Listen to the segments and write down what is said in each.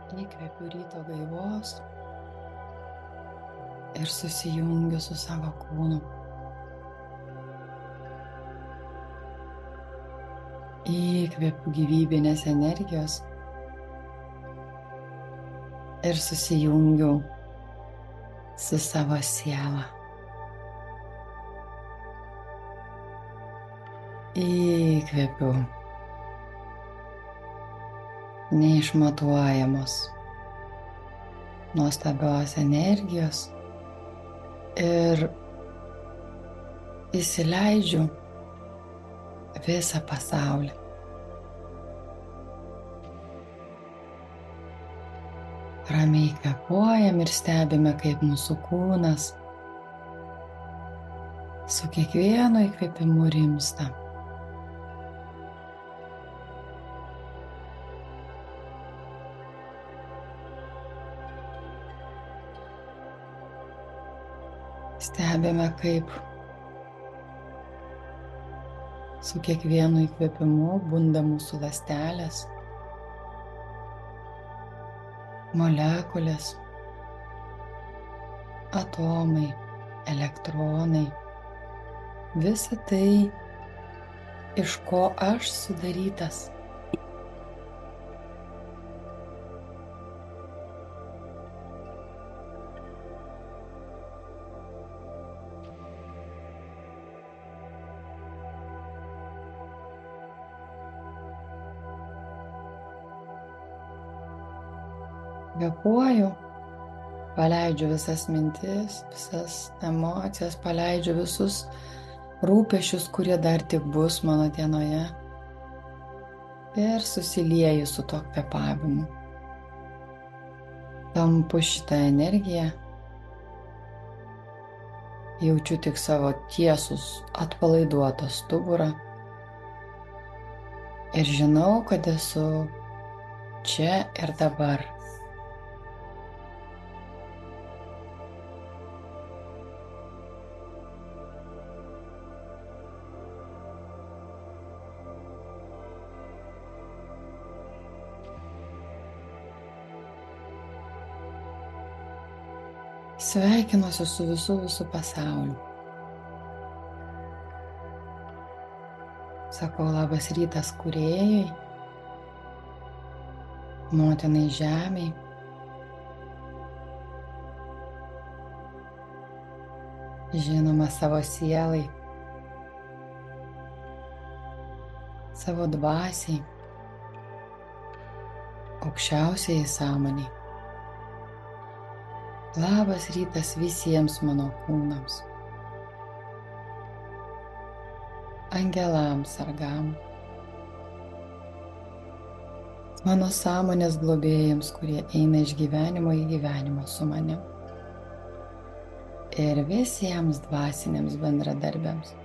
Įkvepiu ryto gaivos ir susijungiu su savo kūnu. Įkvepiu gyvybinės energijos ir susijungiu su savo siela. Įkvepiu neišmatuojamos nuostabios energijos ir įsileidžiu visą pasaulį. Ramiai kvėpuojam ir stebime, kaip mūsų kūnas su kiekvienu įkvėpimu rimsta. Stebime, kaip su kiekvienu įkvėpimu bunda mūsų ląstelės, molekulės, atomai, elektronai. Visa tai, iš ko aš sudarytas. Kvėpuoju, paleidžiu visas mintis, visas emocijas, paleidžiu visus rūpesčius, kurie dar tik bus mano dienoje. Ir susilieju su tuo kvėpavimu. Tampu šitą energiją. Jaučiu tik savo tiesus, atpalaiduotą stuburą. Ir žinau, kad esu čia ir dabar. Sveikinuosi su visu pasauliu. Sakau labas rytas kūrėjai, motinai žemei. Žinoma, savo sielai, savo dvasiai, aukščiausiai sąmoniai. Labas rytas visiems mano kūnams, angelams, sargam, mano sąmonės globėjams, kurie eina iš gyvenimo į gyvenimą su manim, ir visiems dvasiniams bendradarbiams.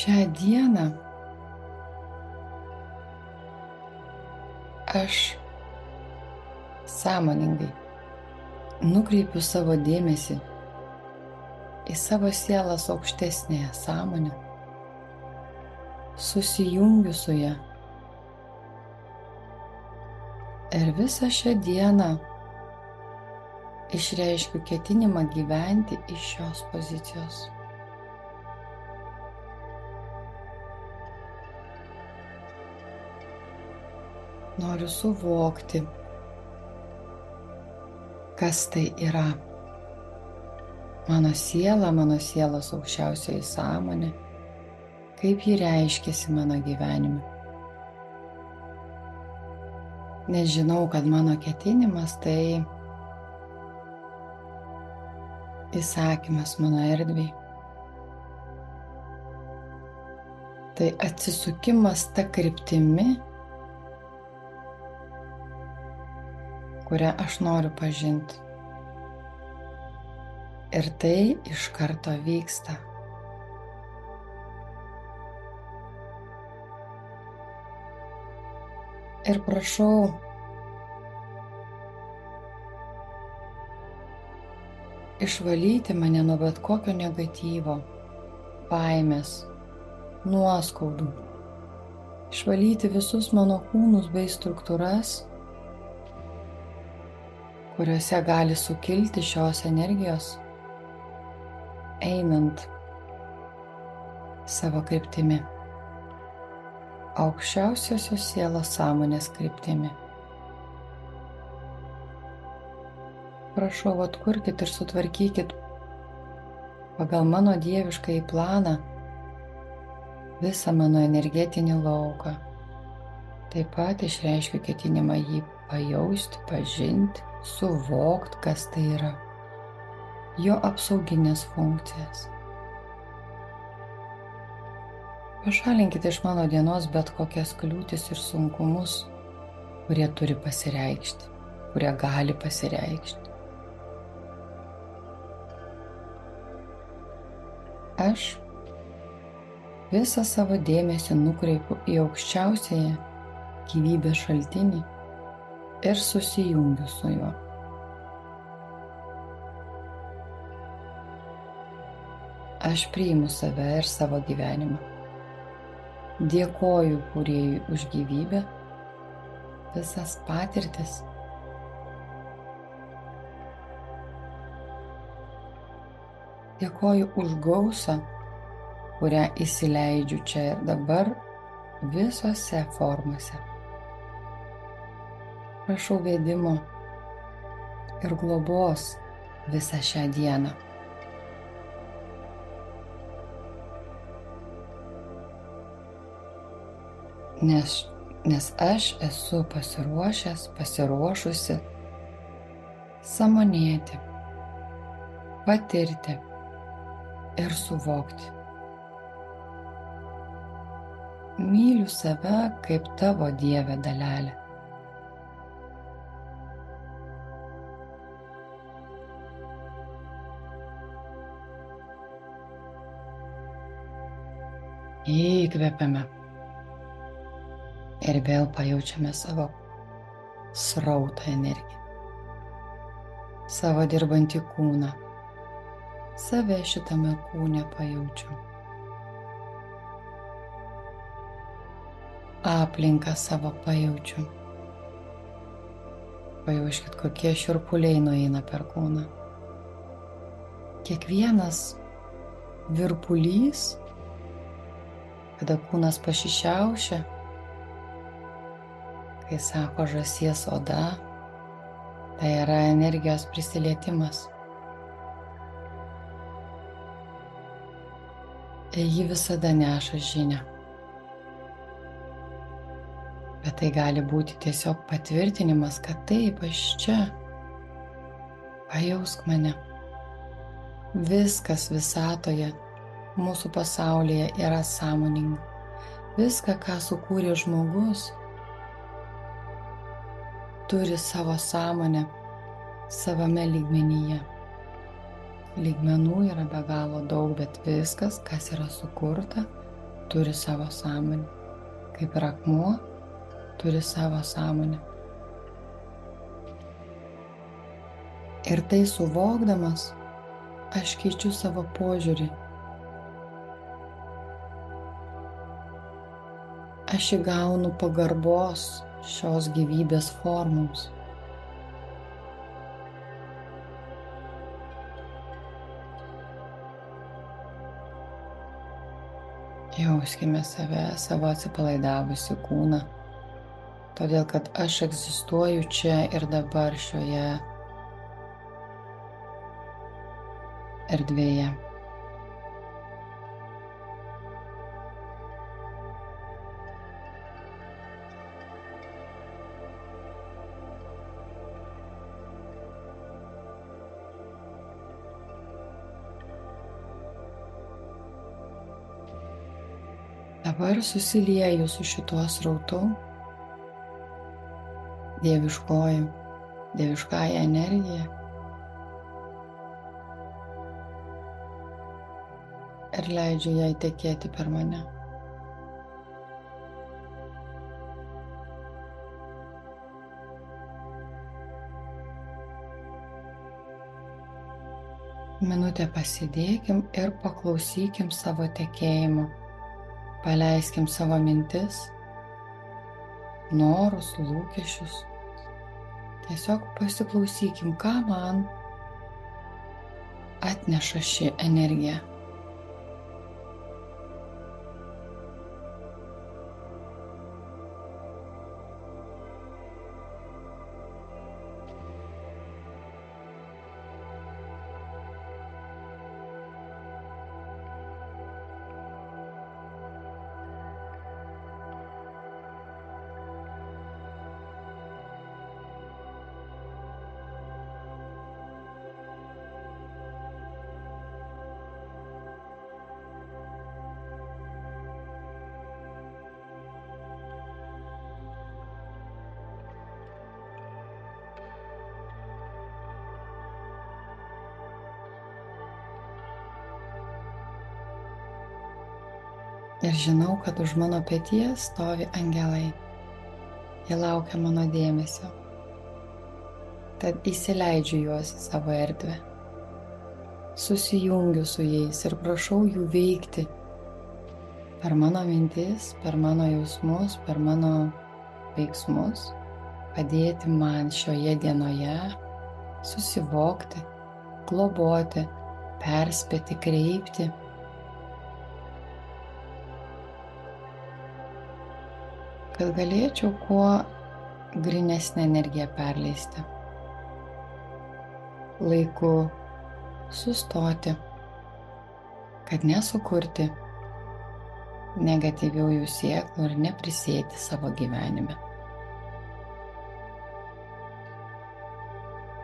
Šią dieną aš sąmoningai nukreipiu savo dėmesį į savo sielos aukštesnėje sąmonę, susijungiu su ja ir visą šią dieną išreiškiu ketinimą gyventi iš šios pozicijos. Noriu suvokti, kas tai yra. Mano siela, mano sielos aukščiausioji sąmonė, kaip ji reiškiasi mano gyvenime. Nes žinau, kad mano ketinimas tai įsakymas mano erdvei. Tai atsisukimas ta kryptimi, kurią aš noriu pažinti. Ir tai iš karto vyksta. Ir prašau, išvalyti mane nuo bet kokio negatyvo, baimės, nuoskaudų, išvalyti visus mano kūnus bei struktūras, kuriuose gali sukilti šios energijos, einant savo kryptimi, aukščiausiosios sielos sąmonės kryptimi. Prašau, atkurkit ir sutvarkykit pagal mano dieviškąjį planą visą mano energetinį lauką. Taip pat išreiškiu ketinimą jį pajausti, pažinti, suvokti, kas tai yra, jo apsauginės funkcijas. Pašalinkite iš mano dienos bet kokias kliūtis ir sunkumus, kurie turi pasireikšti, kurie gali pasireikšti. Aš visą savo dėmesį nukreipiu į aukščiausiąją gyvybės šaltinį ir susijungiu su juo. Aš priimu save ir savo gyvenimą. Dėkoju Kūrėjui už gyvybę, visas patirtis. Dėkoju už gausą, kurią įsileidžiu čia ir dabar visose formose. Prašau vedimo ir globos visą šią dieną. Nes aš esu pasiruošusi sąmonėti, patirti ir suvokti. Myliu save kaip tavo Dieve dalelę. Įkvepiame. Ir vėl pajaučiame savo srautą energiją, savo dirbantį kūną, save šitame kūne pajaučiu, aplinką savo pajaučiu, pajauskit, kokie šiurpuliai nueina per kūną. Kiekvienas virpulys, kada kūnas pašišiaušia, kai sako žąsies oda, tai yra energijos prisilietimas. Ji visada neša žinią. Bet tai gali būti tiesiog patvirtinimas, kad taip, aš čia. Pajausk mane. Viskas visatoje, mūsų pasaulyje yra sąmoninga. Viską, ką sukūrė žmogus, turi savo sąmonę savame lygmenyje. Lygmenų yra be galo daug, bet viskas, kas yra sukurta, turi savo sąmonę. Kaip ir akmuo, turi savo sąmonę. Ir tai suvokdamas, aš keičiu savo požiūrį. Aš įgaunu pagarbos šios gyvybės formoms. Jauskime save, savo atsipalaidavusi kūną, todėl kad aš egzistuoju čia ir dabar šioje erdvėje. Dabar susilieju su šituo srautu, dieviškąja energija ir leidžiu jai tekėti per mane. Minutę pasėdėkim ir paklausykim savo tekėjimo. Paleiskim savo mintis, norus, lūkesčius. Tiesiog pasiklausykim, ką man atneša ši energija. Ir žinau, kad už mano peties stovi angelai. Jie laukia mano dėmesio. Tad įsileidžiu juos į savo erdvę. Susijungiu su jais ir prašau jų veikti per mano mintis, per mano jausmus, per mano veiksmus, padėti man šioje dienoje susivokti, globoti, perspėti, kreipti. Kad galėčiau kuo grynesnę energiją perleisti. Laiku sustoti, kad nesukurti negatyviųjų sėklų ir neprisėti savo gyvenime.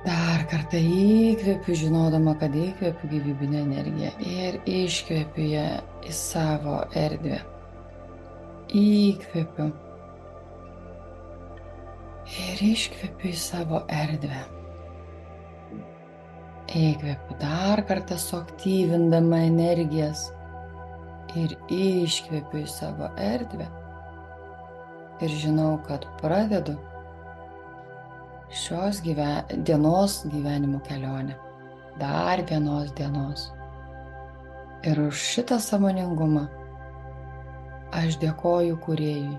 Dar kartą įkvepiu, žinodama, kad įkvepiu gyvybinę energiją ir iškvepiu ją į savo erdvę. Įkvepiu ir iškvepiu į savo erdvę. Įkvepiu dar kartą suaktyvindama energijas ir iškvepiu į savo erdvę. Ir žinau, kad pradedu šios dienos gyvenimo kelionę. Dar vienos dienos. Ir už šitą sąmoningumą aš dėkoju Kūrėjui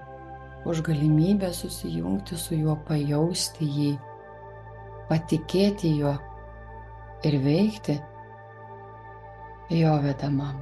už galimybę susijungti su juo, pajausti jį, patikėti juo ir veikti jo vedamam.